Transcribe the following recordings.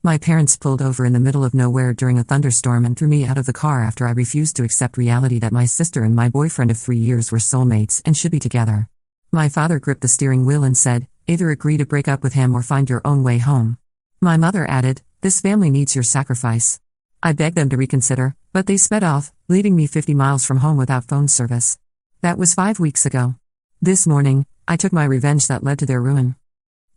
My parents pulled over in the middle of nowhere during a thunderstorm and threw me out of the car after I refused to accept reality that my sister and my boyfriend of 3 years were soulmates and should be together. My father gripped the steering wheel and said, "Either agree to break up with him or find your own way home." My mother added, "This family needs your sacrifice." I begged them to reconsider, but they sped off, leaving me 50 miles from home without phone service. That was 5 weeks ago. This morning, I took my revenge that led to their ruin.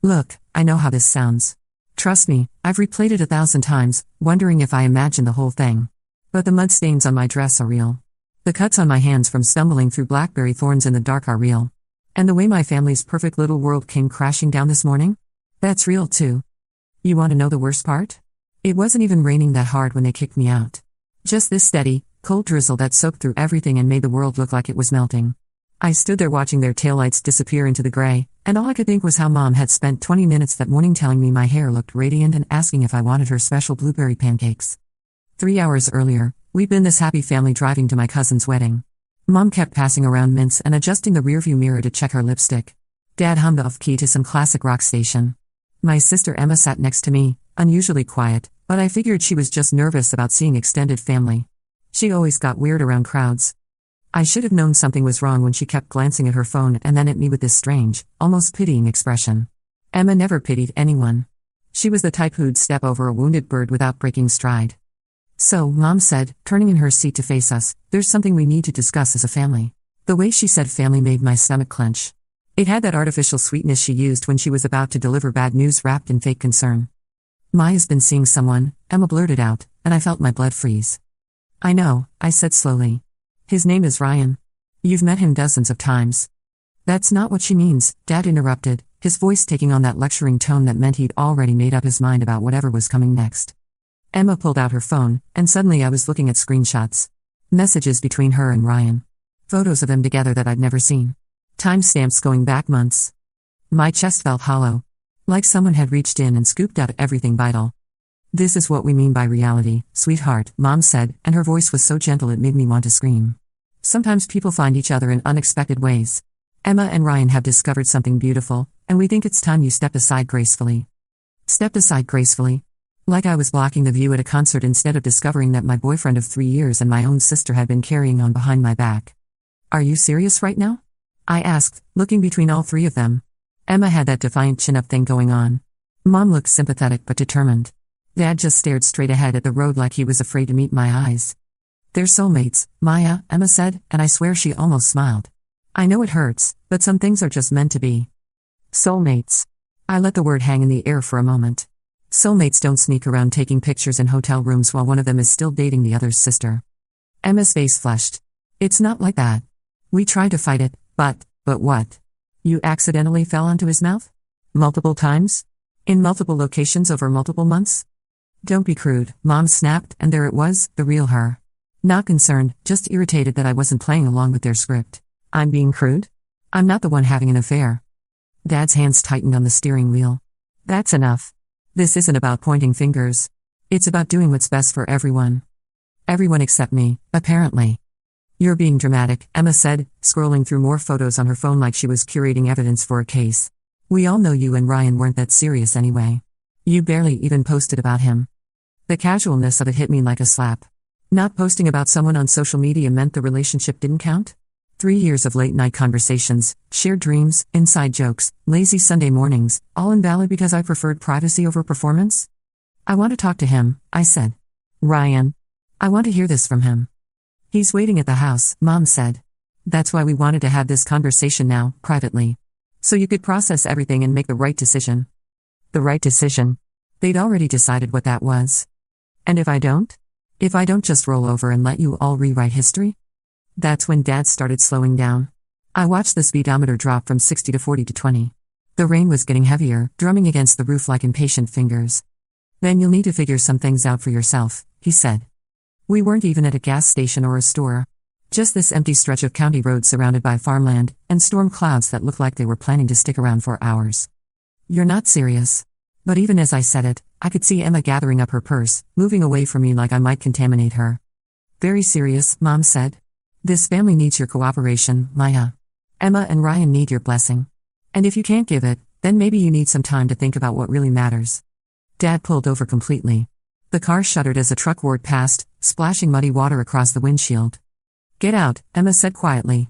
Look, I know how this sounds. Trust me, I've replayed it 1,000 times, wondering if I imagined the whole thing. But the mud stains on my dress are real. The cuts on my hands from stumbling through blackberry thorns in the dark are real. And the way my family's perfect little world came crashing down this morning? That's real too. You want to know the worst part? It wasn't even raining that hard when they kicked me out. Just this steady, cold drizzle that soaked through everything and made the world look like it was melting. I stood there watching their taillights disappear into the gray, and all I could think was how Mom had spent 20 minutes that morning telling me my hair looked radiant and asking if I wanted her special blueberry pancakes. 3 hours earlier, we'd been this happy family driving to my cousin's wedding. Mom kept passing around mints and adjusting the rearview mirror to check her lipstick. Dad hummed off-key to some classic rock station. My sister Emma sat next to me, unusually quiet, but I figured she was just nervous about seeing extended family. She always got weird around crowds. I should have known something was wrong when she kept glancing at her phone and then at me with this strange, almost pitying expression. Emma never pitied anyone. She was the type who'd step over a wounded bird without breaking stride. "So," Mom said, turning in her seat to face us, "there's something we need to discuss as a family." The way she said family made my stomach clench. It had that artificial sweetness she used when she was about to deliver bad news wrapped in fake concern. "Maya's been seeing someone," Emma blurted out, and I felt my blood freeze. "I know," I said slowly. "His name is Ryan. You've met him dozens of times." "That's not what she means," Dad interrupted, his voice taking on that lecturing tone that meant he'd already made up his mind about whatever was coming next. Emma pulled out her phone, and suddenly I was looking at screenshots. Messages between her and Ryan. Photos of them together that I'd never seen. Timestamps going back months. My chest felt hollow. Like someone had reached in and scooped out everything vital. "This is what we mean by reality, sweetheart," Mom said, and her voice was so gentle it made me want to scream. "Sometimes people find each other in unexpected ways. Emma and Ryan have discovered something beautiful, and we think it's time you stepped aside gracefully." Stepped aside gracefully? Like I was blocking the view at a concert instead of discovering that my boyfriend of 3 years and my own sister had been carrying on behind my back. "Are you serious right now?" I asked, looking between all three of them. Emma had that defiant chin-up thing going on. Mom looked sympathetic but determined. Dad just stared straight ahead at the road like he was afraid to meet my eyes. "They're soulmates, Maya," Emma said, and I swear she almost smiled. "I know it hurts, but some things are just meant to be." Soulmates. I let the word hang in the air for a moment. Soulmates don't sneak around taking pictures in hotel rooms while one of them is still dating the other's sister. Emma's face flushed. "It's not like that. We tried to fight it, but what? You accidentally fell onto his mouth? Multiple times? In multiple locations over multiple months?" "Don't be crude," Mom snapped, and there it was, the real her. Not concerned, just irritated that I wasn't playing along with their script. "I'm being crude? I'm not the one having an affair." Dad's hands tightened on the steering wheel. "That's enough. This isn't about pointing fingers. It's about doing what's best for everyone. Everyone except me, apparently." "You're being dramatic," Emma said, scrolling through more photos on her phone like she was curating evidence for a case. "We all know you and Ryan weren't that serious anyway. You barely even posted about him." The casualness of it hit me like a slap. Not posting about someone on social media meant the relationship didn't count? 3 years of late-night conversations, shared dreams, inside jokes, lazy Sunday mornings, all invalid because I preferred privacy over performance? "I want to talk to him," I said. "Ryan. I want to hear this from him." "He's waiting at the house," Mom said. "That's why we wanted to have this conversation now, privately. So you could process everything and make the right decision." The right decision? They'd already decided what that was. "And if I don't? If I don't just roll over and let you all rewrite history?" That's when Dad started slowing down. I watched the speedometer drop from 60 to 40 to 20. The rain was getting heavier, drumming against the roof like impatient fingers. "Then you'll need to figure some things out for yourself," he said. We weren't even at a gas station or a store. Just this empty stretch of county road surrounded by farmland, and storm clouds that looked like they were planning to stick around for hours. "You're not serious." But even as I said it, I could see Emma gathering up her purse, moving away from me like I might contaminate her. "Very serious," Mom said. "This family needs your cooperation, Maya. Emma and Ryan need your blessing. And if you can't give it, then maybe you need some time to think about what really matters." Dad pulled over completely. The car shuddered as a truck roared past, splashing muddy water across the windshield. "Get out," Emma said quietly.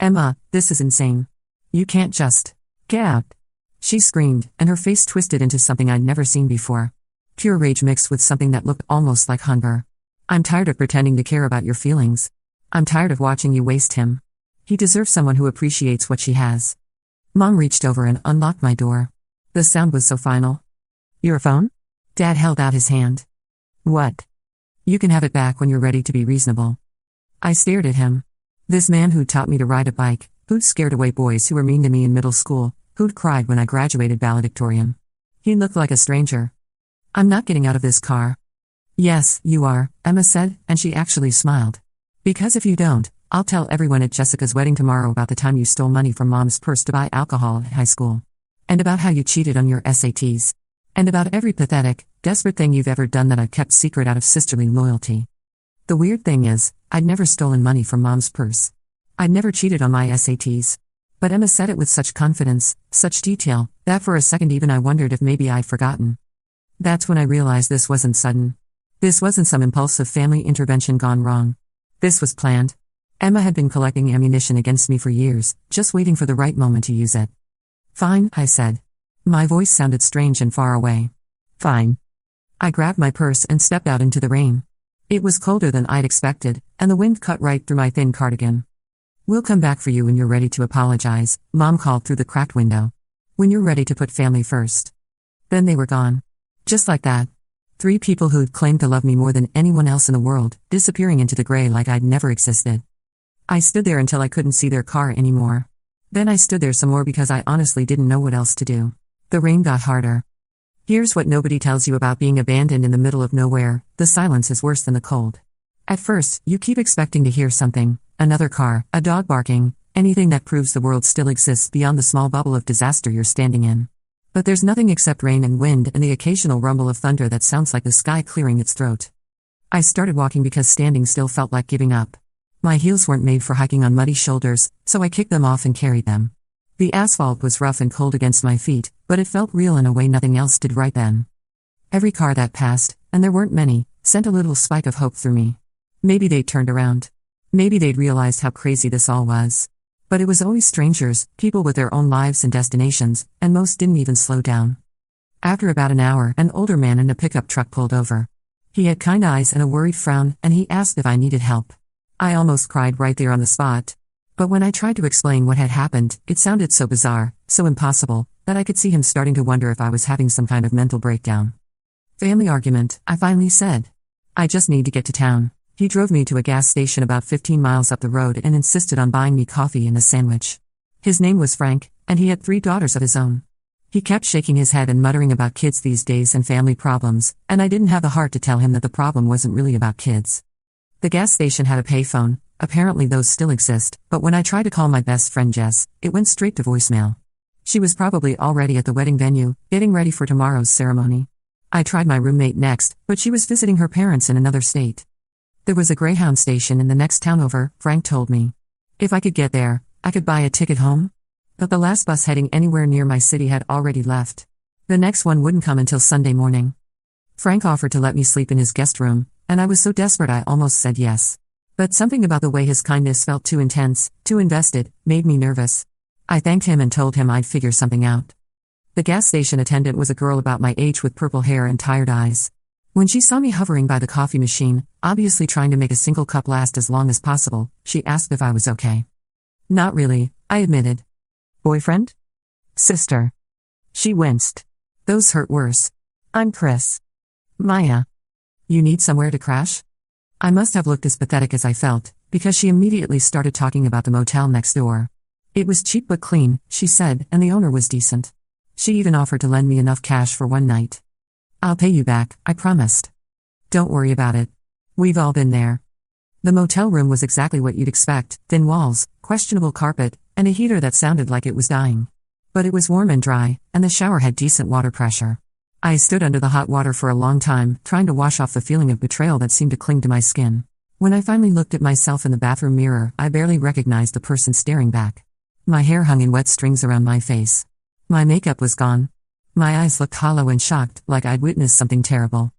"Emma, this is insane. You can't just get out." She screamed, and her face twisted into something I'd never seen before. Pure rage mixed with something that looked almost like hunger. "I'm tired of pretending to care about your feelings. I'm tired of watching you waste him. He deserves someone who appreciates what she has." Mom reached over and unlocked my door. The sound was so final. "Your phone?" Dad held out his hand. "What?" "You can have it back when you're ready to be reasonable." I stared at him. This man who'd taught me to ride a bike, who'd scared away boys who were mean to me in middle school, who'd cried when I graduated valedictorian. He looked like a stranger. "I'm not getting out of this car." "Yes, you are," Emma said, and she actually smiled. "Because if you don't, I'll tell everyone at Jessica's wedding tomorrow about the time you stole money from Mom's purse to buy alcohol at high school. And about how you cheated on your SATs. And about every pathetic, desperate thing you've ever done that I've kept secret out of sisterly loyalty." The weird thing is, I'd never stolen money from Mom's purse. I'd never cheated on my SATs. But Emma said it with such confidence, such detail, that for a second even I wondered if maybe I'd forgotten. That's when I realized this wasn't sudden. This wasn't some impulsive family intervention gone wrong. This was planned. Emma had been collecting ammunition against me for years, just waiting for the right moment to use it. "Fine," I said. My voice sounded strange and far away. "Fine." I grabbed my purse and stepped out into the rain. It was colder than I'd expected, and the wind cut right through my thin cardigan. "We'll come back for you when you're ready to apologize," Mom called through the cracked window. "When you're ready to put family first." Then they were gone. Just like that. 3 people who'd claimed to love me more than anyone else in the world, disappearing into the gray like I'd never existed. I stood there until I couldn't see their car anymore. Then I stood there some more because I honestly didn't know what else to do. The rain got harder. Here's what nobody tells you about being abandoned in the middle of nowhere: the silence is worse than the cold. At first, you keep expecting to hear something: another car, a dog barking, anything that proves the world still exists beyond the small bubble of disaster you're standing in. But there's nothing except rain and wind and the occasional rumble of thunder that sounds like the sky clearing its throat. I started walking because standing still felt like giving up. My heels weren't made for hiking on muddy shoulders, so I kicked them off and carried them. The asphalt was rough and cold against my feet, but it felt real in a way nothing else did right then. Every car that passed, and there weren't many, sent a little spike of hope through me. Maybe they'd turned around. Maybe they'd realized how crazy this all was. But it was always strangers, people with their own lives and destinations, and most didn't even slow down. After about an hour, an older man in a pickup truck pulled over. He had kind eyes and a worried frown, and he asked if I needed help. I almost cried right there on the spot. But when I tried to explain what had happened, it sounded so bizarre, so impossible, that I could see him starting to wonder if I was having some kind of mental breakdown. "Family argument," I finally said. "I just need to get to town." He drove me to a gas station about 15 miles up the road and insisted on buying me coffee and a sandwich. His name was Frank, and he had 3 daughters of his own. He kept shaking his head and muttering about kids these days and family problems, and I didn't have the heart to tell him that the problem wasn't really about kids. The gas station had a payphone. Apparently those still exist, but when I tried to call my best friend Jess, it went straight to voicemail. She was probably already at the wedding venue, getting ready for tomorrow's ceremony. I tried my roommate next, but she was visiting her parents in another state. There was a Greyhound station in the next town over, Frank told me. If I could get there, I could buy a ticket home. But the last bus heading anywhere near my city had already left. The next one wouldn't come until Sunday morning. Frank offered to let me sleep in his guest room, and I was so desperate I almost said yes. But something about the way his kindness felt too intense, too invested, made me nervous. I thanked him and told him I'd figure something out. The gas station attendant was a girl about my age with purple hair and tired eyes. When she saw me hovering by the coffee machine, obviously trying to make a single cup last as long as possible, she asked if I was okay. "Not really," I admitted. "Boyfriend?" "Sister." She winced. "Those hurt worse. I'm Chris." "Maya. You need somewhere to crash?" I must have looked as pathetic as I felt, because she immediately started talking about the motel next door. It was cheap but clean, she said, and the owner was decent. She even offered to lend me enough cash for one night. "I'll pay you back," I promised. "Don't worry about it. We've all been there." The motel room was exactly what you'd expect: thin walls, questionable carpet, and a heater that sounded like it was dying. But it was warm and dry, and the shower had decent water pressure. I stood under the hot water for a long time, trying to wash off the feeling of betrayal that seemed to cling to my skin. When I finally looked at myself in the bathroom mirror, I barely recognized the person staring back. My hair hung in wet strings around my face. My makeup was gone. My eyes looked hollow and shocked, like I'd witnessed something terrible.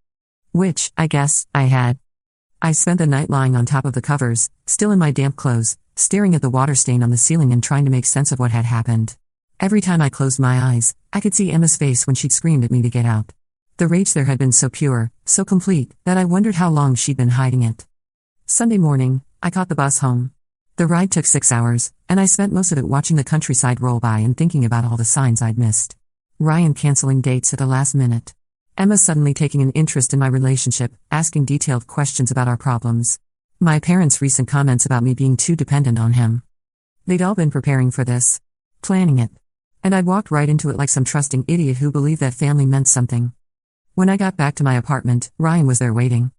Which, I guess, I had. I spent the night lying on top of the covers, still in my damp clothes, staring at the water stain on the ceiling and trying to make sense of what had happened. Every time I closed my eyes, I could see Emma's face when she'd screamed at me to get out. The rage there had been so pure, so complete, that I wondered how long she'd been hiding it. Sunday morning, I caught the bus home. The ride took 6 hours, and I spent most of it watching the countryside roll by and thinking about all the signs I'd missed. Ryan canceling dates at the last minute. Emma suddenly taking an interest in my relationship, asking detailed questions about our problems. My parents' recent comments about me being too dependent on him. They'd all been preparing for this. Planning it. And I'd walked right into it like some trusting idiot who believed that family meant something. When I got back to my apartment, Ryan was there waiting.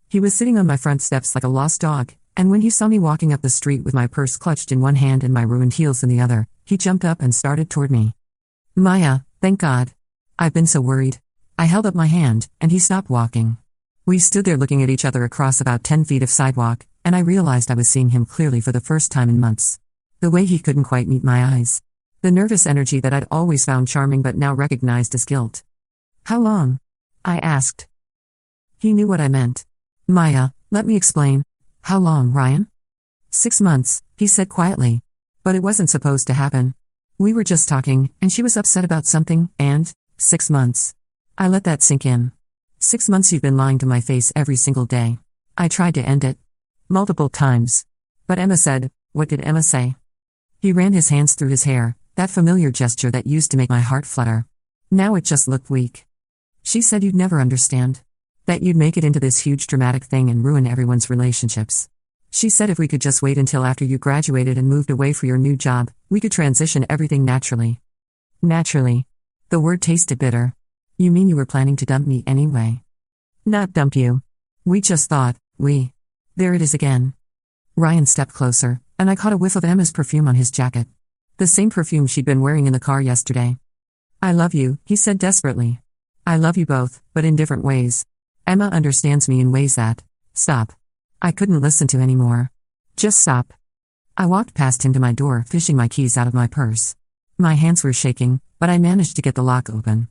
He was sitting on my front steps like a lost dog, and when he saw me walking up the street with my purse clutched in one hand and my ruined heels in the other, he jumped up and started toward me. Maya, thank God. I've been so worried. I held up my hand, and he stopped walking. We stood there looking at each other across about 10 feet of sidewalk, and I realized I was seeing him clearly for the first time in months. The way he couldn't quite meet my eyes. The nervous energy that I'd always found charming but now recognized as guilt. How long? I asked. He knew what I meant. Maya, let me explain. How long, Ryan? 6 months, he said quietly. But it wasn't supposed to happen. We were just talking, and she was upset about something, and 6 months. I let that sink in. 6 months you've been lying to my face every single day. I tried to end it. Multiple times. But Emma said, what did Emma say? He ran his hands through his hair, that familiar gesture that used to make my heart flutter. Now it just looked weak. She said you'd never understand. That you'd make it into this huge dramatic thing and ruin everyone's relationships. She said if we could just wait until after you graduated and moved away for your new job, we could transition everything naturally. Naturally. The word tasted bitter. You mean you were planning to dump me anyway? Not dump you. We just thought, There it is again. Ryan stepped closer, and I caught a whiff of Emma's perfume on his jacket. The same perfume she'd been wearing in the car yesterday. I love you, he said desperately. I love you both, but in different ways. Emma understands me in ways that... Stop. I couldn't listen to anymore. Just stop. I walked past him to my door, fishing my keys out of my purse. My hands were shaking, but I managed to get the lock open.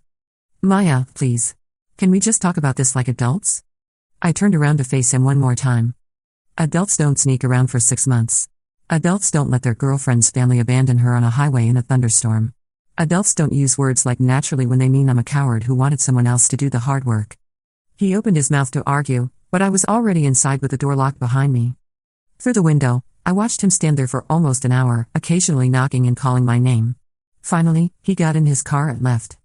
Maya, please. Can we just talk about this like adults? I turned around to face him one more time. Adults don't sneak around for 6 months. Adults don't let their girlfriend's family abandon her on a highway in a thunderstorm. Adults don't use words like naturally when they mean I'm a coward who wanted someone else to do the hard work. He opened his mouth to argue, but I was already inside with the door locked behind me. Through the window, I watched him stand there for almost an hour, occasionally knocking and calling my name. Finally, he got in his car and left.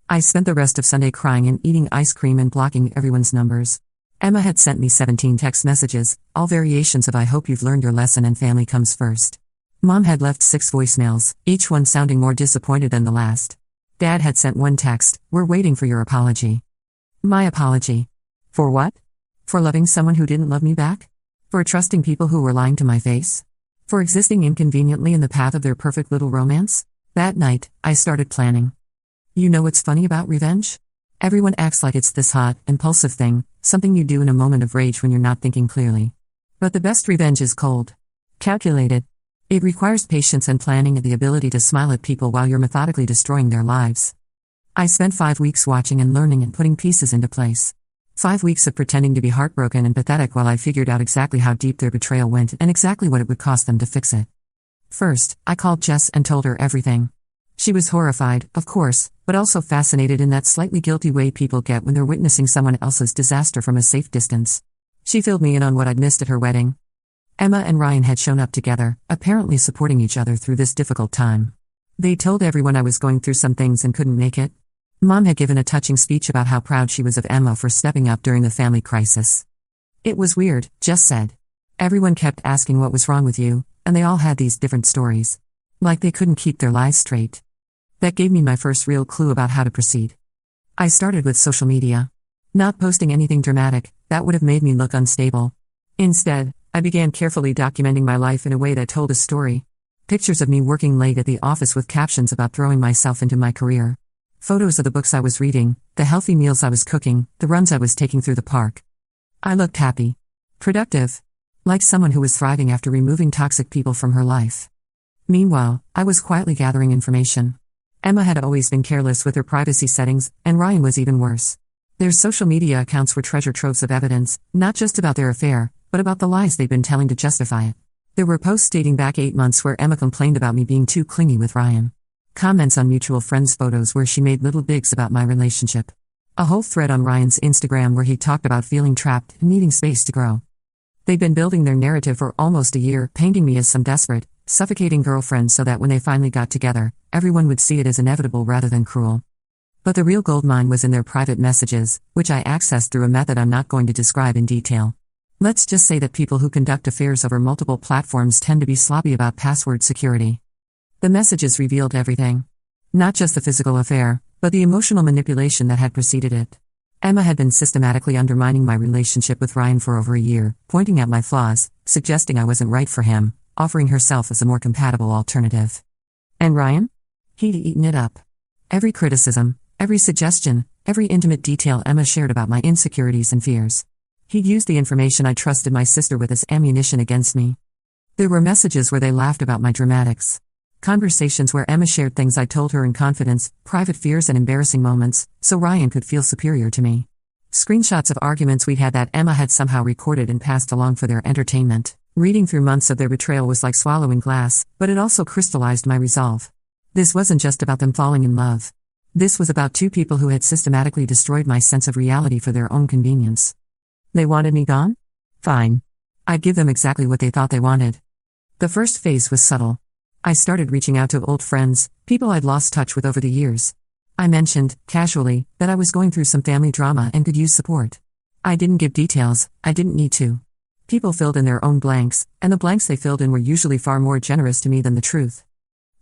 I spent the rest of Sunday crying and eating ice cream and blocking everyone's numbers. Emma had sent me 17 text messages, all variations of I hope you've learned your lesson and family comes first. Mom had left 6 voicemails, each one sounding more disappointed than the last. Dad had sent 1 text, we're waiting for your apology. My apology. For what? For loving someone who didn't love me back? For trusting people who were lying to my face? For existing inconveniently in the path of their perfect little romance? That night, I started planning. You know what's funny about revenge? Everyone acts like it's this hot, impulsive thing, something you do in a moment of rage when you're not thinking clearly. But the best revenge is cold. Calculated. It requires patience and planning and the ability to smile at people while you're methodically destroying their lives. I spent 5 weeks watching and learning and putting pieces into place. 5 weeks of pretending to be heartbroken and pathetic while I figured out exactly how deep their betrayal went and exactly what it would cost them to fix it. First, I called Jess and told her everything. She was horrified, of course, but also fascinated in that slightly guilty way people get when they're witnessing someone else's disaster from a safe distance. She filled me in on what I'd missed at her wedding. Emma and Ryan had shown up together, apparently supporting each other through this difficult time. They told everyone I was going through some things and couldn't make it. Mom had given a touching speech about how proud she was of Emma for stepping up during the family crisis. It was weird, Jess said. Everyone kept asking what was wrong with you, and they all had these different stories. Like they couldn't keep their lives straight. That gave me my first real clue about how to proceed. I started with social media. Not posting anything dramatic, that would have made me look unstable. Instead, I began carefully documenting my life in a way that told a story. Pictures of me working late at the office with captions about throwing myself into my career. Photos of the books I was reading, the healthy meals I was cooking, the runs I was taking through the park. I looked happy. Productive. Like someone who was thriving after removing toxic people from her life. Meanwhile, I was quietly gathering information. Emma had always been careless with her privacy settings, and Ryan was even worse. Their social media accounts were treasure troves of evidence, not just about their affair, but about the lies they'd been telling to justify it. There were posts dating back 8 months where Emma complained about me being too clingy with Ryan. Comments on mutual friends' photos where she made little digs about my relationship. A whole thread on Ryan's Instagram where he talked about feeling trapped and needing space to grow. They'd been building their narrative for almost a year, painting me as some desperate, suffocating girlfriend so that when they finally got together, everyone would see it as inevitable rather than cruel. But the real goldmine was in their private messages, which I accessed through a method I'm not going to describe in detail. Let's just say that people who conduct affairs over multiple platforms tend to be sloppy about password security. The messages revealed everything. Not just the physical affair, but the emotional manipulation that had preceded it. Emma had been systematically undermining my relationship with Ryan for over a year, pointing out my flaws, suggesting I wasn't right for him, offering herself as a more compatible alternative. And Ryan? He'd eaten it up. Every criticism, every suggestion, every intimate detail Emma shared about my insecurities and fears. He'd used the information I trusted my sister with as ammunition against me. There were messages where they laughed about my dramatics. Conversations where Emma shared things I told her in confidence, private fears and embarrassing moments, so Ryan could feel superior to me. Screenshots of arguments we'd had that Emma had somehow recorded and passed along for their entertainment. Reading through months of their betrayal was like swallowing glass, but it also crystallized my resolve. This wasn't just about them falling in love. This was about two people who had systematically destroyed my sense of reality for their own convenience. They wanted me gone? Fine. I'd give them exactly what they thought they wanted. The first phase was subtle. I started reaching out to old friends, people I'd lost touch with over the years. I mentioned, casually, that I was going through some family drama and could use support. I didn't give details, I didn't need to. People filled in their own blanks, and the blanks they filled in were usually far more generous to me than the truth.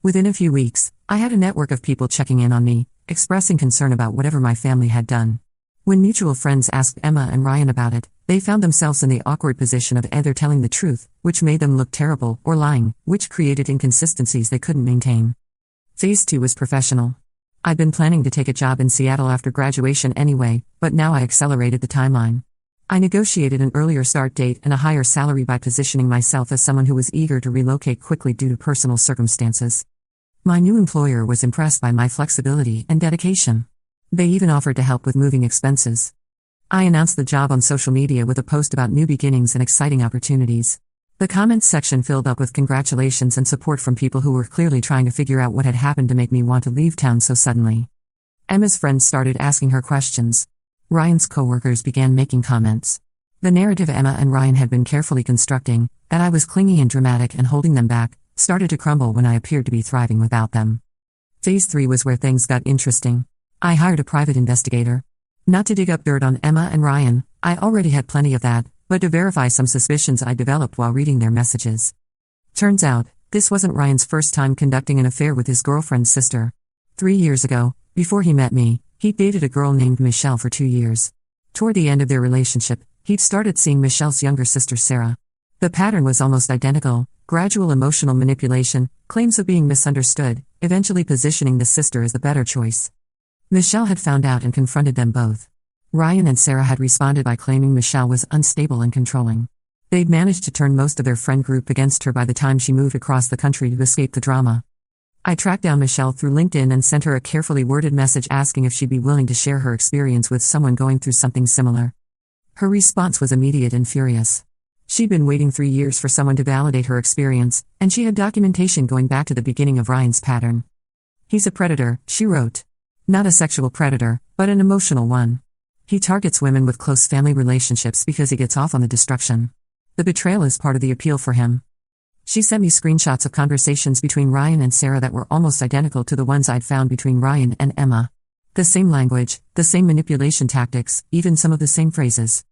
Within a few weeks, I had a network of people checking in on me, expressing concern about whatever my family had done. When mutual friends asked Emma and Ryan about it, they found themselves in the awkward position of either telling the truth, which made them look terrible, or lying, which created inconsistencies they couldn't maintain. Phase 2 was professional. I'd been planning to take a job in Seattle after graduation anyway, but now I accelerated the timeline. I negotiated an earlier start date and a higher salary by positioning myself as someone who was eager to relocate quickly due to personal circumstances. My new employer was impressed by my flexibility and dedication. They even offered to help with moving expenses. I announced the job on social media with a post about new beginnings and exciting opportunities. The comments section filled up with congratulations and support from people who were clearly trying to figure out what had happened to make me want to leave town so suddenly. Emma's friends started asking her questions. Ryan's coworkers began making comments. The narrative Emma and Ryan had been carefully constructing, that I was clingy and dramatic and holding them back, started to crumble when I appeared to be thriving without them. Phase 3 was where things got interesting. I hired a private investigator. Not to dig up dirt on Emma and Ryan, I already had plenty of that, but to verify some suspicions I developed while reading their messages. Turns out, this wasn't Ryan's first time conducting an affair with his girlfriend's sister. 3 years ago, before he met me, he'd dated a girl named Michelle for 2 years. Toward the end of their relationship, he'd started seeing Michelle's younger sister Sarah. The pattern was almost identical: gradual emotional manipulation, claims of being misunderstood, eventually positioning the sister as the better choice. Michelle had found out and confronted them both. Ryan and Sarah had responded by claiming Michelle was unstable and controlling. They'd managed to turn most of their friend group against her by the time she moved across the country to escape the drama. I tracked down Michelle through LinkedIn and sent her a carefully worded message asking if she'd be willing to share her experience with someone going through something similar. Her response was immediate and furious. She'd been waiting 3 years for someone to validate her experience, and she had documentation going back to the beginning of Ryan's pattern. "He's a predator," she wrote. "Not a sexual predator, but an emotional one. He targets women with close family relationships because he gets off on the destruction. The betrayal is part of the appeal for him." She sent me screenshots of conversations between Ryan and Sarah that were almost identical to the ones I'd found between Ryan and Emma. The same language, the same manipulation tactics, even some of the same phrases.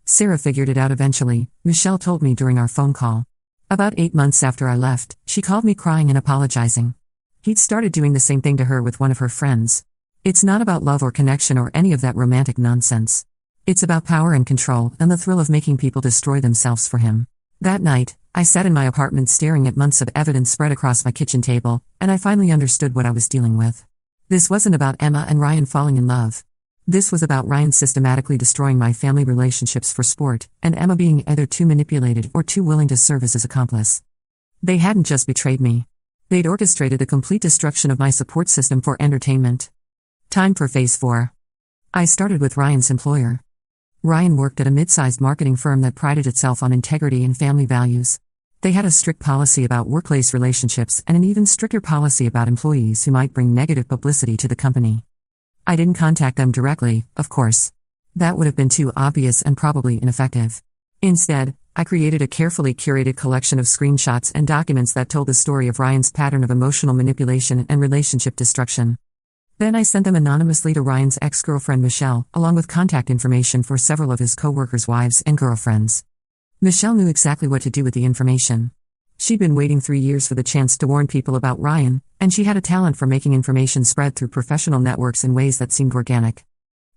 Sarah figured it out eventually, Michelle told me during our phone call. About 8 months after I left, she called me crying and apologizing. He'd started doing the same thing to her with one of her friends. It's not about love or connection or any of that romantic nonsense. It's about power and control and the thrill of making people destroy themselves for him. That night, I sat in my apartment staring at months of evidence spread across my kitchen table, and I finally understood what I was dealing with. This wasn't about Emma and Ryan falling in love. This was about Ryan systematically destroying my family relationships for sport, and Emma being either too manipulated or too willing to serve as his accomplice. They hadn't just betrayed me. They'd orchestrated the complete destruction of my support system for entertainment. Time for Phase 4. I started with Ryan's employer. Ryan worked at a mid-sized marketing firm that prided itself on integrity and family values. They had a strict policy about workplace relationships and an even stricter policy about employees who might bring negative publicity to the company. I didn't contact them directly, of course. That would have been too obvious and probably ineffective. Instead, I created a carefully curated collection of screenshots and documents that told the story of Ryan's pattern of emotional manipulation and relationship destruction. Then I sent them anonymously to Ryan's ex-girlfriend Michelle, along with contact information for several of his co-workers' wives and girlfriends. Michelle knew exactly what to do with the information. She'd been waiting 3 years for the chance to warn people about Ryan, and she had a talent for making information spread through professional networks in ways that seemed organic.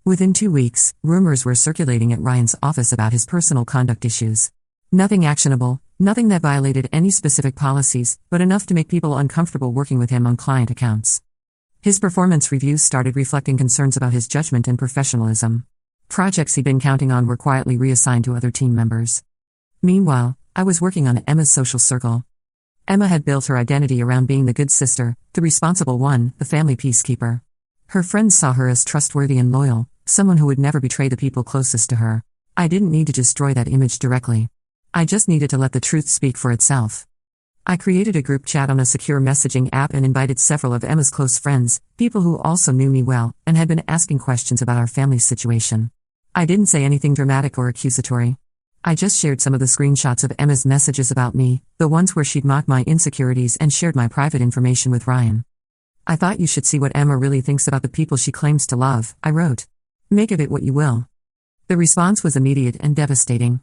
Within 2 weeks, rumors were circulating at Ryan's office about his personal conduct issues. Nothing actionable, nothing that violated any specific policies, but enough to make people uncomfortable working with him on client accounts. His performance reviews started reflecting concerns about his judgment and professionalism. Projects he'd been counting on were quietly reassigned to other team members. Meanwhile, I was working on Emma's social circle. Emma had built her identity around being the good sister, the responsible one, the family peacekeeper. Her friends saw her as trustworthy and loyal, someone who would never betray the people closest to her. I didn't need to destroy that image directly. I just needed to let the truth speak for itself. I created a group chat on a secure messaging app and invited several of Emma's close friends, people who also knew me well, and had been asking questions about our family's situation. I didn't say anything dramatic or accusatory. I just shared some of the screenshots of Emma's messages about me, the ones where she'd mocked my insecurities and shared my private information with Ryan. I thought you should see what Emma really thinks about the people she claims to love, I wrote. Make of it what you will. The response was immediate and devastating.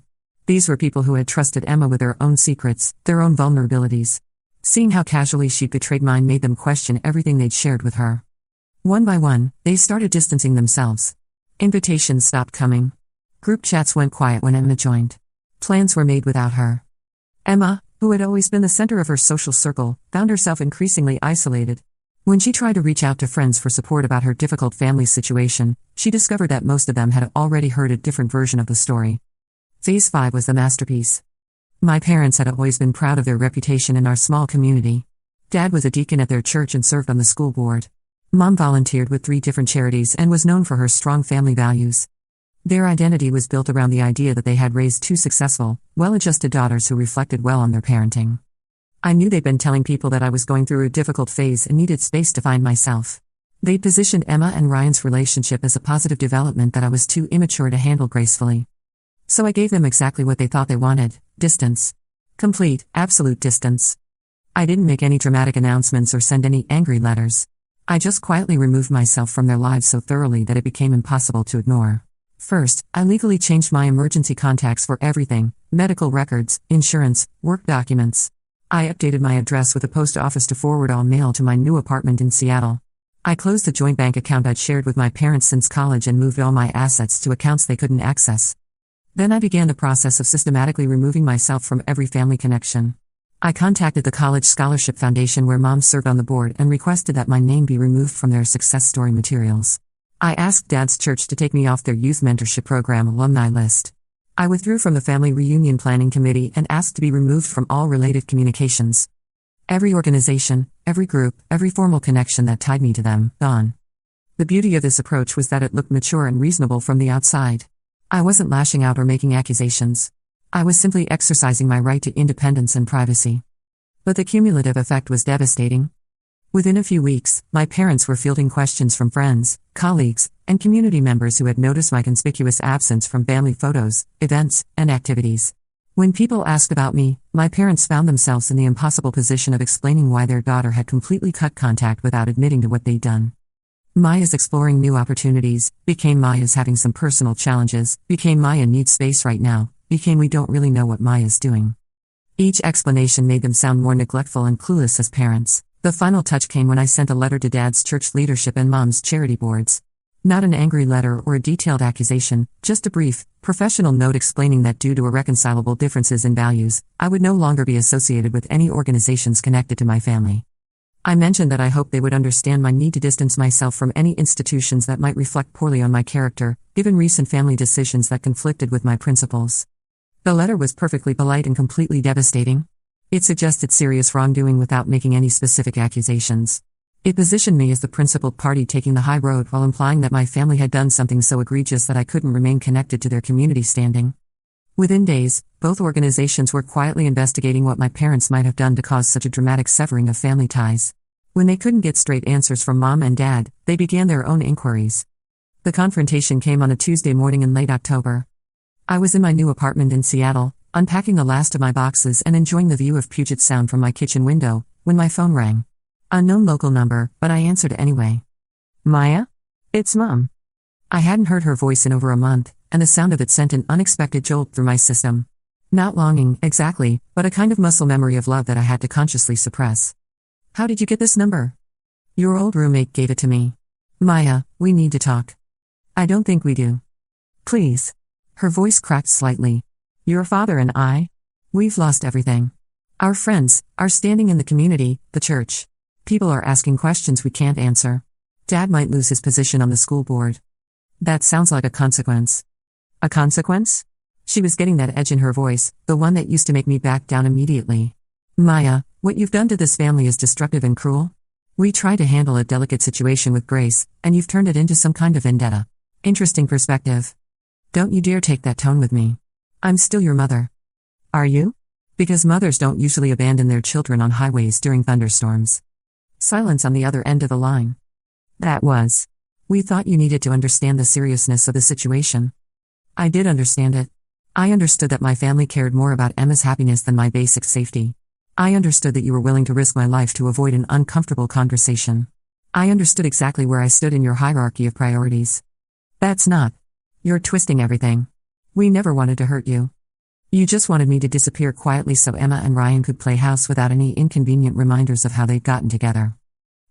These were people who had trusted Emma with their own secrets, their own vulnerabilities. Seeing how casually she'd betrayed mine made them question everything they'd shared with her. One by one, they started distancing themselves. Invitations stopped coming. Group chats went quiet when Emma joined. Plans were made without her. Emma, who had always been the center of her social circle, found herself increasingly isolated. When she tried to reach out to friends for support about her difficult family situation, she discovered that most of them had already heard a different version of the story. Phase 5 was the masterpiece. My parents had always been proud of their reputation in our small community. Dad was a deacon at their church and served on the school board. Mom volunteered with 3 different charities and was known for her strong family values. Their identity was built around the idea that they had raised 2 successful, well-adjusted daughters who reflected well on their parenting. I knew they'd been telling people that I was going through a difficult phase and needed space to find myself. They'd positioned Emma and Ryan's relationship as a positive development that I was too immature to handle gracefully. So I gave them exactly what they thought they wanted: distance. Complete, absolute distance. I didn't make any dramatic announcements or send any angry letters. I just quietly removed myself from their lives so thoroughly that it became impossible to ignore. First, I legally changed my emergency contacts for everything: medical records, insurance, work documents. I updated my address with a post office to forward all mail to my new apartment in Seattle. I closed the joint bank account I'd shared with my parents since college and moved all my assets to accounts they couldn't access. Then I began the process of systematically removing myself from every family connection. I contacted the College Scholarship Foundation where Mom served on the board and requested that my name be removed from their success story materials. I asked Dad's church to take me off their youth mentorship program alumni list. I withdrew from the family reunion planning committee and asked to be removed from all related communications. Every organization, every group, every formal connection that tied me to them, gone. The beauty of this approach was that it looked mature and reasonable from the outside. I wasn't lashing out or making accusations. I was simply exercising my right to independence and privacy. But the cumulative effect was devastating. Within a few weeks, my parents were fielding questions from friends, colleagues, and community members who had noticed my conspicuous absence from family photos, events, and activities. When people asked about me, my parents found themselves in the impossible position of explaining why their daughter had completely cut contact without admitting to what they'd done. Maya's exploring new opportunities, became Maya's having some personal challenges, became Maya needs space right now, became we don't really know what Maya's doing. Each explanation made them sound more neglectful and clueless as parents. The final touch came when I sent a letter to Dad's church leadership and Mom's charity boards. Not an angry letter or a detailed accusation, just a brief, professional note explaining that due to irreconcilable differences in values, I would no longer be associated with any organizations connected to my family. I mentioned that I hoped they would understand my need to distance myself from any institutions that might reflect poorly on my character, given recent family decisions that conflicted with my principles. The letter was perfectly polite and completely devastating. It suggested serious wrongdoing without making any specific accusations. It positioned me as the principal party taking the high road while implying that my family had done something so egregious that I couldn't remain connected to their community standing. Within days, both organizations were quietly investigating what my parents might have done to cause such a dramatic severing of family ties. When they couldn't get straight answers from Mom and Dad, they began their own inquiries. The confrontation came on a Tuesday morning in late October. I was in my new apartment in Seattle, unpacking the last of my boxes and enjoying the view of Puget Sound from my kitchen window, when my phone rang. Unknown local number, but I answered anyway. Maya? It's Mom. I hadn't heard her voice in over a month, and the sound of it sent an unexpected jolt through my system. Not longing, exactly, but a kind of muscle memory of love that I had to consciously suppress. How did you get this number? Your old roommate gave it to me. Maya, we need to talk. I don't think we do. Please. Her voice cracked slightly. Your father and I? We've lost everything. Our friends, our standing in the community, the church. People are asking questions we can't answer. Dad might lose his position on the school board. That sounds like a consequence. A consequence? She was getting that edge in her voice, the one that used to make me back down immediately. Maya, what you've done to this family is destructive and cruel. We try to handle a delicate situation with grace, and you've turned it into some kind of vendetta. Interesting perspective. Don't you dare take that tone with me. I'm still your mother. Are you? Because mothers don't usually abandon their children on highways during thunderstorms. Silence on the other end of the line. That was. We thought you needed to understand the seriousness of the situation. I did understand it. I understood that my family cared more about Emma's happiness than my basic safety. I understood that you were willing to risk my life to avoid an uncomfortable conversation. I understood exactly where I stood in your hierarchy of priorities. That's not. You're twisting everything. We never wanted to hurt you. You just wanted me to disappear quietly so Emma and Ryan could play house without any inconvenient reminders of how they'd gotten together.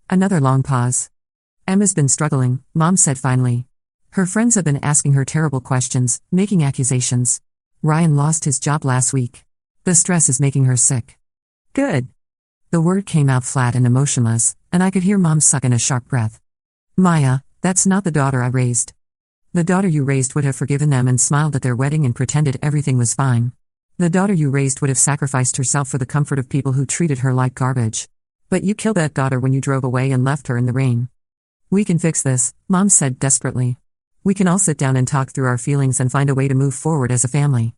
Another long pause. Emma's been struggling, Mom said finally. Her friends have been asking her terrible questions, making accusations. Ryan lost his job last week. The stress is making her sick. Good. The word came out flat and emotionless, and I could hear Mom suck in a sharp breath. Maya, that's not the daughter I raised. The daughter you raised would have forgiven them and smiled at their wedding and pretended everything was fine. The daughter you raised would have sacrificed herself for the comfort of people who treated her like garbage. But you killed that daughter when you drove away and left her in the rain. We can fix this, Mom said desperately. We can all sit down and talk through our feelings and find a way to move forward as a family.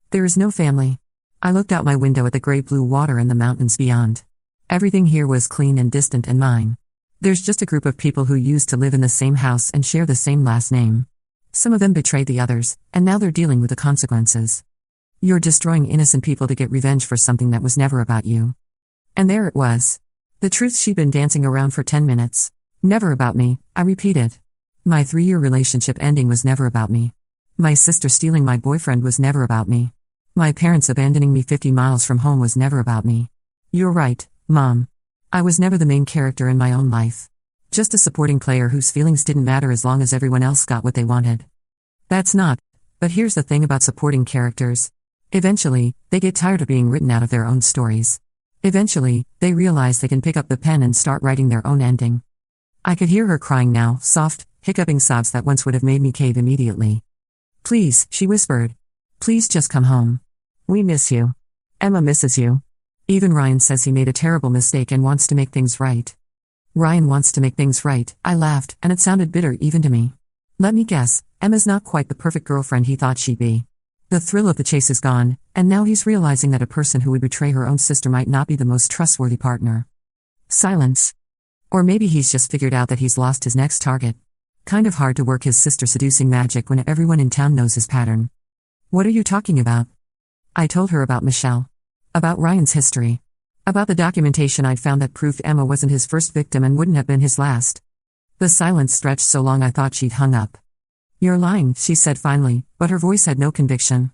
There is no family. I looked out my window at the gray-blue water and the mountains beyond. Everything here was clean and distant and mine. There's just a group of people who used to live in the same house and share the same last name. Some of them betrayed the others, and now they're dealing with the consequences. You're destroying innocent people to get revenge for something that was never about you. And there it was. The truth she'd been dancing around for 10 minutes. Never about me, I repeated. My 3-year relationship ending was never about me. My sister stealing my boyfriend was never about me. My parents abandoning me 50 miles from home was never about me. You're right, Mom. I was never the main character in my own life. Just a supporting player whose feelings didn't matter as long as everyone else got what they wanted. That's not. But here's the thing about supporting characters. Eventually, they get tired of being written out of their own stories. Eventually, they realize they can pick up the pen and start writing their own ending. I could hear her crying now, soft, hiccuping sobs that once would have made me cave immediately. Please, she whispered. Please just come home. We miss you. Emma misses you. Even Ryan says he made a terrible mistake and wants to make things right. Ryan wants to make things right, I laughed, and it sounded bitter even to me. Let me guess, Emma's not quite the perfect girlfriend he thought she'd be. The thrill of the chase is gone, and now he's realizing that a person who would betray her own sister might not be the most trustworthy partner. Silence. Or maybe he's just figured out that he's lost his next target. Kind of hard to work his sister seducing magic when everyone in town knows his pattern. What are you talking about? I told her about Michelle. About Ryan's history. About the documentation I'd found that proved Emma wasn't his first victim and wouldn't have been his last. The silence stretched so long I thought she'd hung up. You're lying, she said finally, but her voice had no conviction.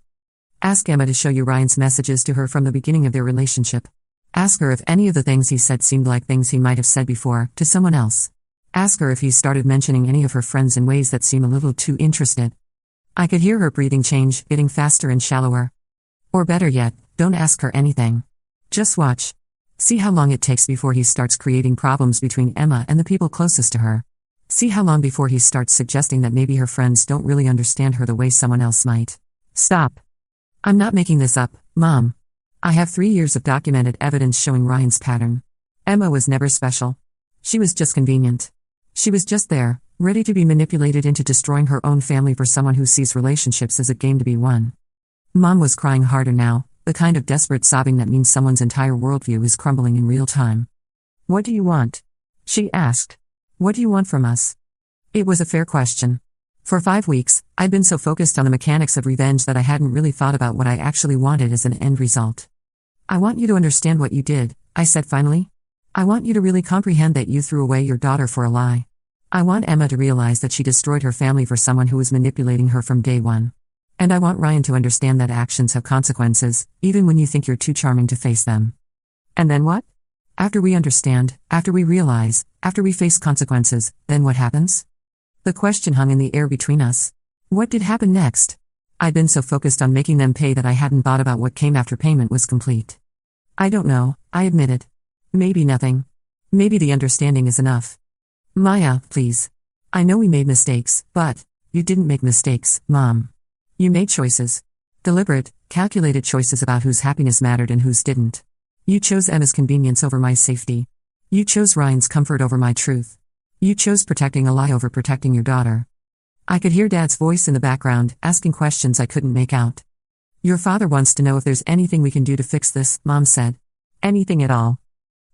Ask Emma to show you Ryan's messages to her from the beginning of their relationship. Ask her if any of the things he said seemed like things he might have said before, to someone else. Ask her if he started mentioning any of her friends in ways that seem a little too interested. I could hear her breathing change, getting faster and shallower. Or better yet, don't ask her anything. Just watch. See how long it takes before he starts creating problems between Emma and the people closest to her. See how long before he starts suggesting that maybe her friends don't really understand her the way someone else might. Stop. I'm not making this up, Mom. I have 3 years of documented evidence showing Ryan's pattern. Emma was never special. She was just convenient. She was just there, ready to be manipulated into destroying her own family for someone who sees relationships as a game to be won. Mom was crying harder now, the kind of desperate sobbing that means someone's entire worldview is crumbling in real time. "What do you want?" she asked. "What do you want from us?" It was a fair question. For 5 weeks, I'd been so focused on the mechanics of revenge that I hadn't really thought about what I actually wanted as an end result. "I want you to understand what you did," I said finally. "I want you to really comprehend that you threw away your daughter for a lie. I want Emma to realize that she destroyed her family for someone who was manipulating her from day one. And I want Ryan to understand that actions have consequences, even when you think you're too charming to face them." "And then what?" "After we understand, after we realize, after we face consequences, then what happens?" The question hung in the air between us. What did happen next? I'd been so focused on making them pay that I hadn't thought about what came after payment was complete. "I don't know," I admitted. "Maybe nothing. Maybe the understanding is enough." "Maya, please. I know we made mistakes, but you didn't make mistakes, Mom. You made choices. Deliberate, calculated choices about whose happiness mattered and whose didn't. You chose Emma's convenience over my safety. You chose Ryan's comfort over my truth. You chose protecting a lie over protecting your daughter." I could hear Dad's voice in the background, asking questions I couldn't make out. "Your father wants to know if there's anything we can do to fix this," Mom said. "Anything at all."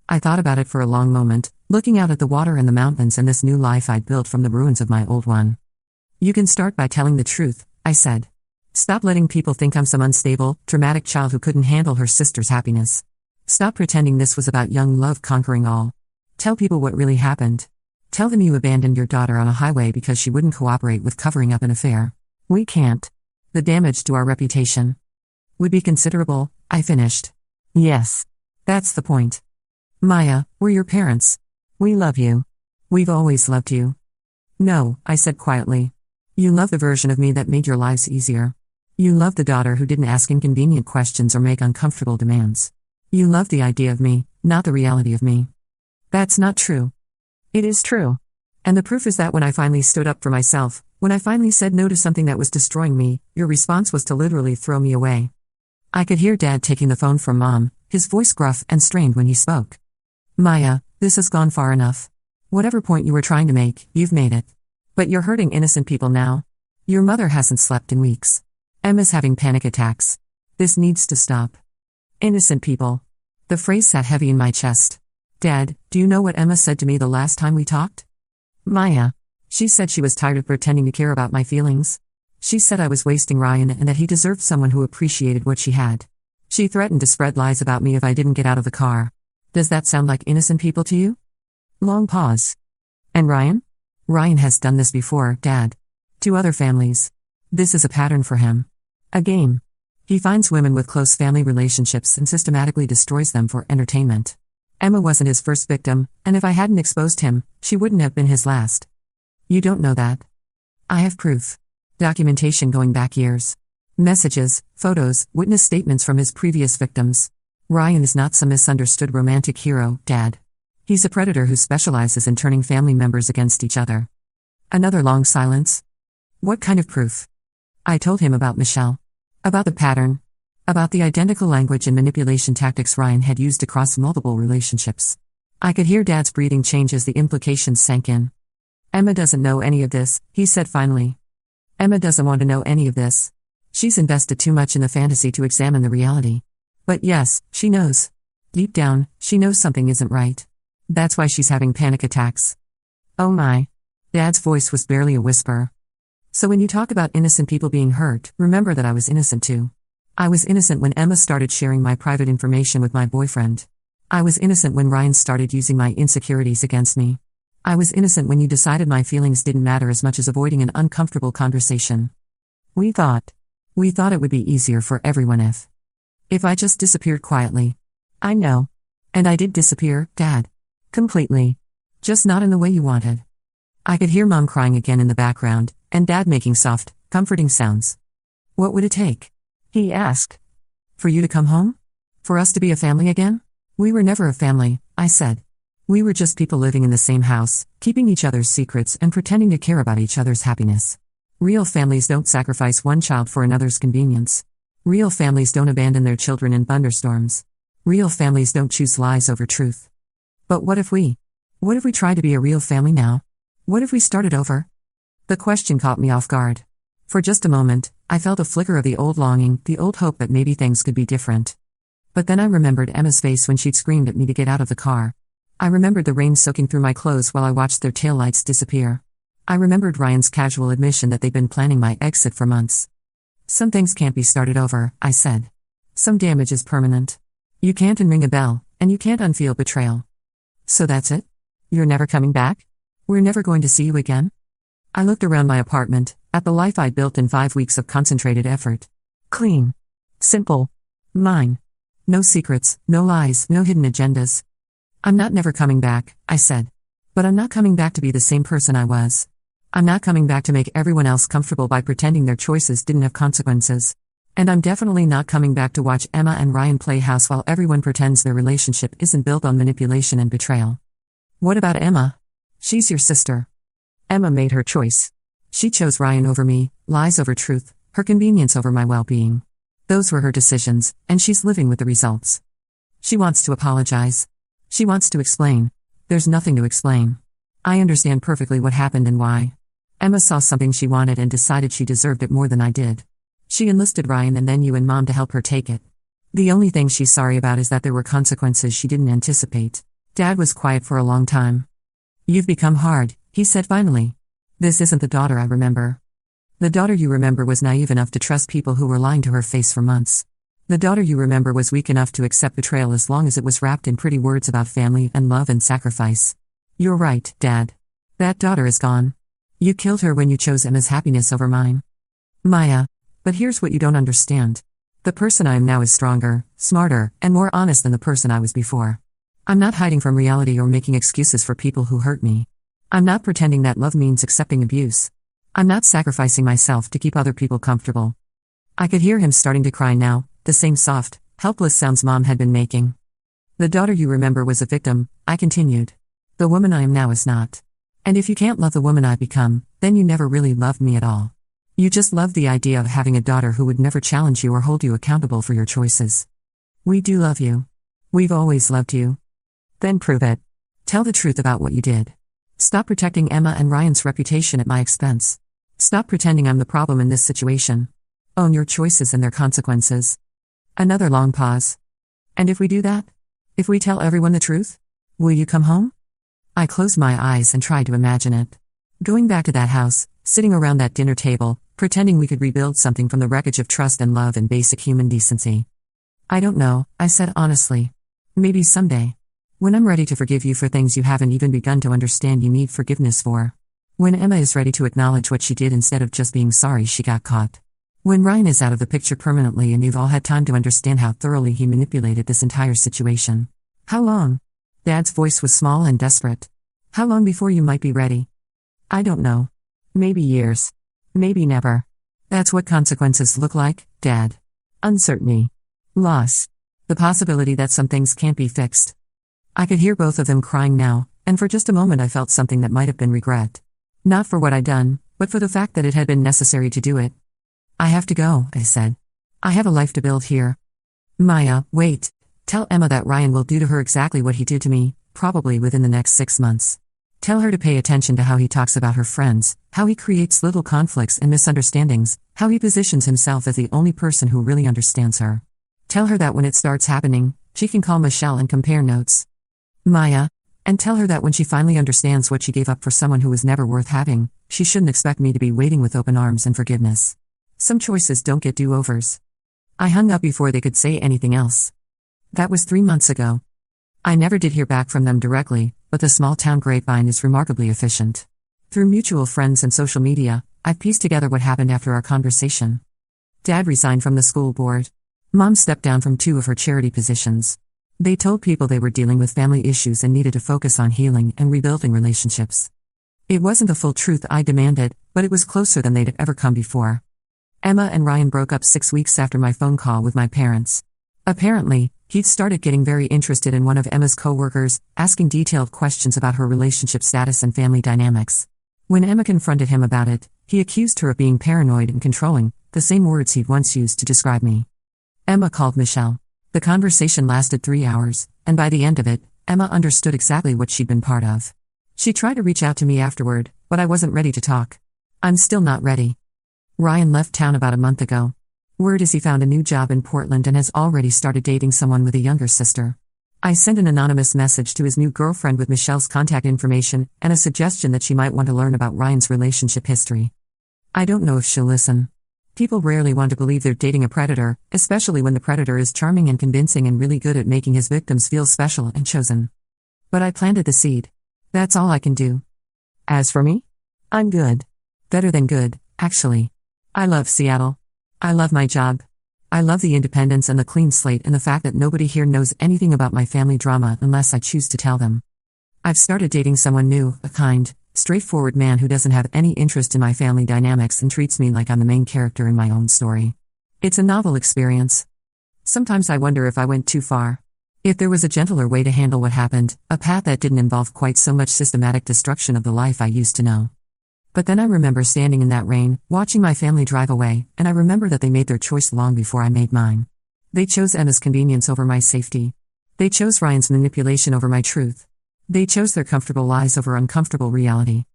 I thought about it for a long moment, looking out at the water and the mountains and this new life I'd built from the ruins of my old one. "You can start by telling the truth," I said. "Stop letting people think I'm some unstable, dramatic child who couldn't handle her sister's happiness. Stop pretending this was about young love conquering all. Tell people what really happened. Tell them you abandoned your daughter on a highway because she wouldn't cooperate with covering up an affair. We can't. The damage to our reputation would be considerable," I finished. "Yes. That's the point. Maya, we're your parents. We love you. We've always loved you." "No," I said quietly. "You love the version of me that made your lives easier. You love the daughter who didn't ask inconvenient questions or make uncomfortable demands. You love the idea of me, not the reality of me." "That's not true." "It is true. And the proof is that when I finally stood up for myself, when I finally said no to something that was destroying me, your response was to literally throw me away." I could hear Dad taking the phone from Mom, his voice gruff and strained when he spoke. "Maya, this has gone far enough. Whatever point you were trying to make, you've made it. But you're hurting innocent people now. Your mother hasn't slept in weeks. Emma's having panic attacks. This needs to stop." Innocent people. The phrase sat heavy in my chest. "Dad, do you know what Emma said to me the last time we talked?" "Maya. She said she was tired of pretending to care about my feelings. She said I was wasting Ryan and that he deserved someone who appreciated what she had. She threatened to spread lies about me if I didn't get out of the car. Does that sound like innocent people to you?" Long pause. "And Ryan?" "Ryan has done this before, Dad. To other families. This is a pattern for him. A game. He finds women with close family relationships and systematically destroys them for entertainment. Emma wasn't his first victim, and if I hadn't exposed him, she wouldn't have been his last. You don't know that. I have proof. Documentation going back years. Messages, photos, witness statements from his previous victims. Ryan is not some misunderstood romantic hero, Dad. He's a predator who specializes in turning family members against each other." Another long silence. "What kind of proof?" I told him about Michelle. About the pattern. About the identical language and manipulation tactics Ryan had used across multiple relationships. I could hear Dad's breathing change as the implications sank in. "Emma doesn't know any of this," he said finally. "Emma doesn't want to know any of this. She's invested too much in the fantasy to examine the reality. But yes, she knows. Deep down, she knows something isn't right. That's why she's having panic attacks." "Oh my." Dad's voice was barely a whisper. "So when you talk about innocent people being hurt, remember that I was innocent too. I was innocent when Emma started sharing my private information with my boyfriend. I was innocent when Ryan started using my insecurities against me. I was innocent when you decided my feelings didn't matter as much as avoiding an uncomfortable conversation. We thought it would be easier for everyone if I just disappeared quietly. I know. And I did disappear, Dad. Completely. Just not in the way you wanted." I could hear Mom crying again in the background, and Dad making soft, comforting sounds. "What would it take?" he asked. "For you to come home? For us to be a family again?" "We were never a family," I said. "We were just people living in the same house, keeping each other's secrets and pretending to care about each other's happiness. Real families don't sacrifice one child for another's convenience. Real families don't abandon their children in thunderstorms. Real families don't choose lies over truth. But what if we tried to be a real family now? What if we started over? The question caught me off guard. For just a moment, I felt a flicker of the old longing, the old hope that maybe things could be different. But then I remembered Emma's face when she'd screamed at me to get out of the car. I remembered the rain soaking through my clothes while I watched their taillights disappear. I remembered Ryan's casual admission that they'd been planning my exit for months. Some things can't be started over, I said. Some damage is permanent. You can't unring a bell, and you can't unfeel betrayal. So that's it? You're never coming back? We're never going to see you again? I looked around my apartment, at the life I'd built in 5 weeks of concentrated effort. Clean. Simple. Mine. No secrets, no lies, no hidden agendas. I'm not never coming back, I said. But I'm not coming back to be the same person I was. I'm not coming back to make everyone else comfortable by pretending their choices didn't have consequences. And I'm definitely not coming back to watch Emma and Ryan play house while everyone pretends their relationship isn't built on manipulation and betrayal. What about Emma? She's your sister. Emma made her choice. She chose Ryan over me, lies over truth, her convenience over my well-being. Those were her decisions, and she's living with the results. She wants to apologize. She wants to explain. There's nothing to explain. I understand perfectly what happened and why. Emma saw something she wanted and decided she deserved it more than I did. She enlisted Ryan and then you and Mom to help her take it. The only thing she's sorry about is that there were consequences she didn't anticipate. Dad was quiet for a long time. You've become hard, he said finally. This isn't the daughter I remember. The daughter you remember was naive enough to trust people who were lying to her face for months. The daughter you remember was weak enough to accept betrayal as long as it was wrapped in pretty words about family and love and sacrifice. You're right, Dad. That daughter is gone. You killed her when you chose Emma's happiness over mine. Maya. But here's what you don't understand. The person I am now is stronger, smarter, and more honest than the person I was before. I'm not hiding from reality or making excuses for people who hurt me. I'm not pretending that love means accepting abuse. I'm not sacrificing myself to keep other people comfortable. I could hear him starting to cry now, the same soft, helpless sounds Mom had been making. The daughter you remember was a victim, I continued. The woman I am now is not. And if you can't love the woman I've become, then you never really loved me at all. You just loved the idea of having a daughter who would never challenge you or hold you accountable for your choices. We do love you. We've always loved you. Then prove it. Tell the truth about what you did. Stop protecting Emma and Ryan's reputation at my expense. Stop pretending I'm the problem in this situation. Own your choices and their consequences. Another long pause. And if we do that? If we tell everyone the truth? Will you come home? I closed my eyes and tried to imagine it. Going back to that house, sitting around that dinner table, pretending we could rebuild something from the wreckage of trust and love and basic human decency. I don't know, I said honestly. Maybe someday. When I'm ready to forgive you for things you haven't even begun to understand you need forgiveness for. When Emma is ready to acknowledge what she did instead of just being sorry she got caught. When Ryan is out of the picture permanently and you've all had time to understand how thoroughly he manipulated this entire situation. How long? Dad's voice was small and desperate. How long before you might be ready? I don't know. Maybe years. Maybe never. That's what consequences look like, Dad. Uncertainty. Loss. The possibility that some things can't be fixed. I could hear both of them crying now, and for just a moment I felt something that might have been regret. Not for what I'd done, but for the fact that it had been necessary to do it. I have to go, I said. I have a life to build here. Maya, wait. Tell Emma that Ryan will do to her exactly what he did to me, probably within the next 6 months. Tell her to pay attention to how he talks about her friends, how he creates little conflicts and misunderstandings, how he positions himself as the only person who really understands her. Tell her that when it starts happening, she can call Michelle and compare notes. Maya. And tell her that when she finally understands what she gave up for someone who was never worth having, she shouldn't expect me to be waiting with open arms and forgiveness. Some choices don't get do-overs. I hung up before they could say anything else. That was 3 months ago. I never did hear back from them directly, but the small-town grapevine is remarkably efficient. Through mutual friends and social media, I've pieced together what happened after our conversation. Dad resigned from the school board. Mom stepped down from 2 of her charity positions. They told people they were dealing with family issues and needed to focus on healing and rebuilding relationships. It wasn't the full truth I demanded, but it was closer than they'd ever come before. Emma and Ryan broke up 6 weeks after my phone call with my parents. Apparently, he'd started getting very interested in one of Emma's co-workers, asking detailed questions about her relationship status and family dynamics. When Emma confronted him about it, he accused her of being paranoid and controlling, the same words he'd once used to describe me. Emma called Michelle. The conversation lasted 3 hours, and by the end of it, Emma understood exactly what she'd been part of. She tried to reach out to me afterward, but I wasn't ready to talk. I'm still not ready. Ryan left town about a month ago. Word is he found a new job in Portland and has already started dating someone with a younger sister. I sent an anonymous message to his new girlfriend with Michelle's contact information and a suggestion that she might want to learn about Ryan's relationship history. I don't know if she'll listen. People rarely want to believe they're dating a predator, especially when the predator is charming and convincing and really good at making his victims feel special and chosen. But I planted the seed. That's all I can do. As for me? I'm good. Better than good, actually. I love Seattle. I love my job. I love the independence and the clean slate and the fact that nobody here knows anything about my family drama unless I choose to tell them. I've started dating someone new, a kind, straightforward man who doesn't have any interest in my family dynamics and treats me like I'm the main character in my own story. It's a novel experience. Sometimes I wonder if I went too far. If there was a gentler way to handle what happened, a path that didn't involve quite so much systematic destruction of the life I used to know. But then I remember standing in that rain, watching my family drive away, and I remember that they made their choice long before I made mine. They chose Emma's convenience over my safety. They chose Ryan's manipulation over my truth. They chose their comfortable lies over uncomfortable reality.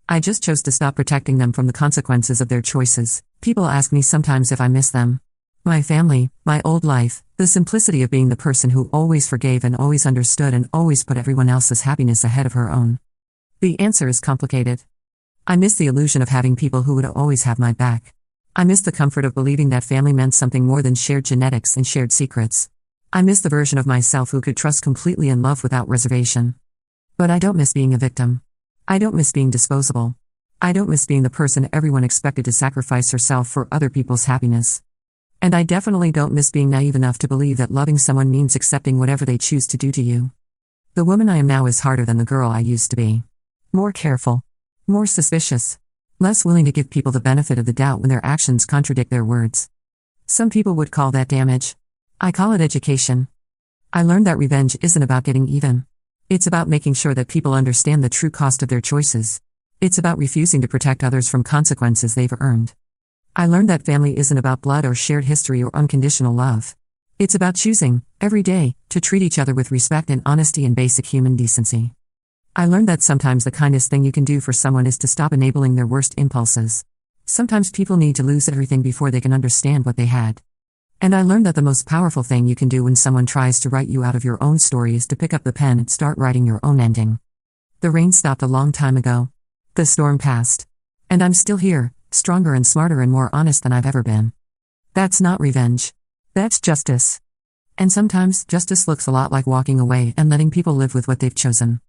I just chose to stop protecting them from the consequences of their choices. People ask me sometimes if I miss them. My family, my old life, the simplicity of being the person who always forgave and always understood and always put everyone else's happiness ahead of her own. The answer is complicated. I miss the illusion of having people who would always have my back. I miss the comfort of believing that family meant something more than shared genetics and shared secrets. I miss the version of myself who could trust completely and love without reservation. But I don't miss being a victim. I don't miss being disposable. I don't miss being the person everyone expected to sacrifice herself for other people's happiness. And I definitely don't miss being naive enough to believe that loving someone means accepting whatever they choose to do to you. The woman I am now is harder than the girl I used to be. More careful. More suspicious. Less willing to give people the benefit of the doubt when their actions contradict their words. Some people would call that damage. I call it education. I learned that revenge isn't about getting even. It's about making sure that people understand the true cost of their choices. It's about refusing to protect others from consequences they've earned. I learned that family isn't about blood or shared history or unconditional love. It's about choosing, every day, to treat each other with respect and honesty and basic human decency. I learned that sometimes the kindest thing you can do for someone is to stop enabling their worst impulses. Sometimes people need to lose everything before they can understand what they had. And I learned that the most powerful thing you can do when someone tries to write you out of your own story is to pick up the pen and start writing your own ending. The rain stopped a long time ago. The storm passed. And I'm still here, stronger and smarter and more honest than I've ever been. That's not revenge. That's justice. And sometimes, justice looks a lot like walking away and letting people live with what they've chosen.